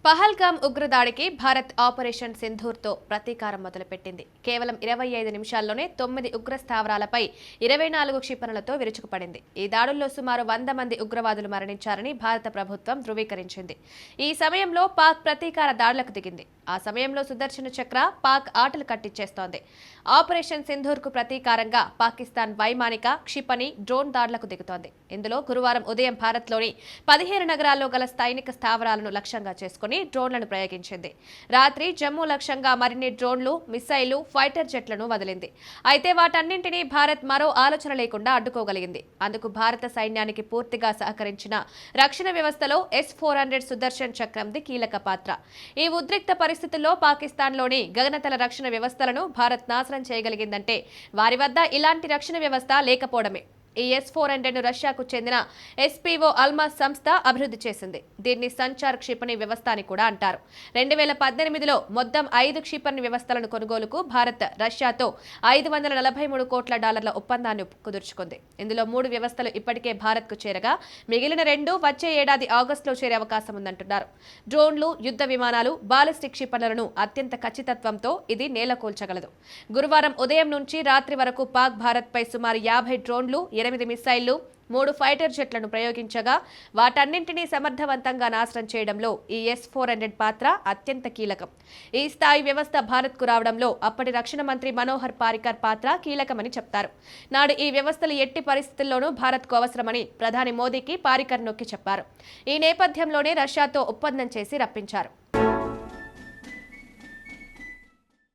Pahalgam ఉగ్రదాడికి Bharat operation సింధూర్తో ప్రతీకారం మొదలుపెట్టింది. కేవలం 25 నిమిషాల్లోనే 9 ఉగ్ర స్థావరాలపై 24 క్షిపణులతో విరుచుకుపడింది. ఈ దాడుల్లో సుమారు 100 మంది ఉగ్రవాదులు మరణించారని భారత ప్రభుత్వం ధృవీకరించింది. ఈ సమయంలో పాక్ ప్రతీకార దాడులకు దిగింది. ఆ సమయంలో సుదర్శన చక్ర పాక్ ఆటలు కట్టించేస్తోంది. ఆపరేషన్ సింధూర్కు ప్రతీకారంగా పాకిస్తాన్ వైమానిక, క్షిపణి, డ్రోన్ దాడులకు దిగుతోంది. ఇందులో గురువారం ఉదయం భారత్లోని 17 నగరాల్లో గల సైనిక స్థావరాలను లక్ష్యంగా చేసుకుని డ్రోన్లను ప్రయోగించింది. రాత్రి జమ్మూ లక్ష్యంగా మరిన్ని డ్రోన్లు, మిసైళ్లు, ఫైటర్ జెట్లను వదిలింది. అయితే వాటన్నింటినీ భారత్ మరో ఆలోచన లేకుండా అడ్డుకోగలిగింది. అందుకు భారత సైన్యానికి పూర్తిగా సహకరించిన రక్షణ వ్యవస్థలో S-400 సుదర్శన్ చక్రంది కీలక పాత్ర. ఈ ఉద్రిక్త పరిస్థితుల్లో పాకిస్తాన్లోని గగనతల రక్షణ వ్యవస్థలను భారత్ నాశనం చేయగలిగిందంటే వారి వద్ద ఇలాంటి రక్షణ వ్యవస్థ లేకపోవడమే. ఈ S-400ను రష్యాకు చెందిన SPO అల్మాస్ సంస్థ అభివృద్ధి చేసింది. దీన్ని సంచార్ క్షిపణి వ్యవస్థ అని కూడా అంటారు. 2018లో మొత్తం 5 క్షిపణి వ్యవస్థలను కొనుగోలుకు భారత్ రష్యాతో $543 కోట్ల ఒప్పందాన్ని కుదుర్చుకుంది. ఇందులో 3 వ్యవస్థలు ఇప్పటికే భారత్కు చేరగా మిగిలిన 2 వచ్చే ఏడాది ఆగస్టులో చేరే అవకాశం ఉందంటున్నారు. డ్రోన్లు, యుద్ధ విమానాలు, బాలిస్టిక్ క్షిపణులను అత్యంత ఖచ్చితత్వంతో ఇది నేలకూల్చగలదు. గురువారం ఉదయం నుంచి రాత్రి వరకు పాక్ భారత్పై సుమారు 50 డ్రోన్లు, 8 మిసైళ్లు, 3 ఫైటర్ జెట్లను ప్రయోగించగా వాటన్నింటినీ సమర్థవంతంగా నాశనం చేయడంలో ఈ S-400 పాత్ర అత్యంత కీలకం. ఈ స్థాయి వ్యవస్థ భారత్కు రావడంలో అప్పటి రక్షణ మంత్రి మనోహర్ పారికర్ పాత్ర కీలకమని చెప్తారు. నాడు ఈ వ్యవస్థలు ఎట్టి పరిస్థితుల్లోనూ భారత్కు అవసరమని ప్రధాని మోదీకి పారికర్ నొక్కి చెప్పారు. ఈ నేపథ్యంలోనే రష్యాతో ఒప్పందం చేసి రప్పించారు.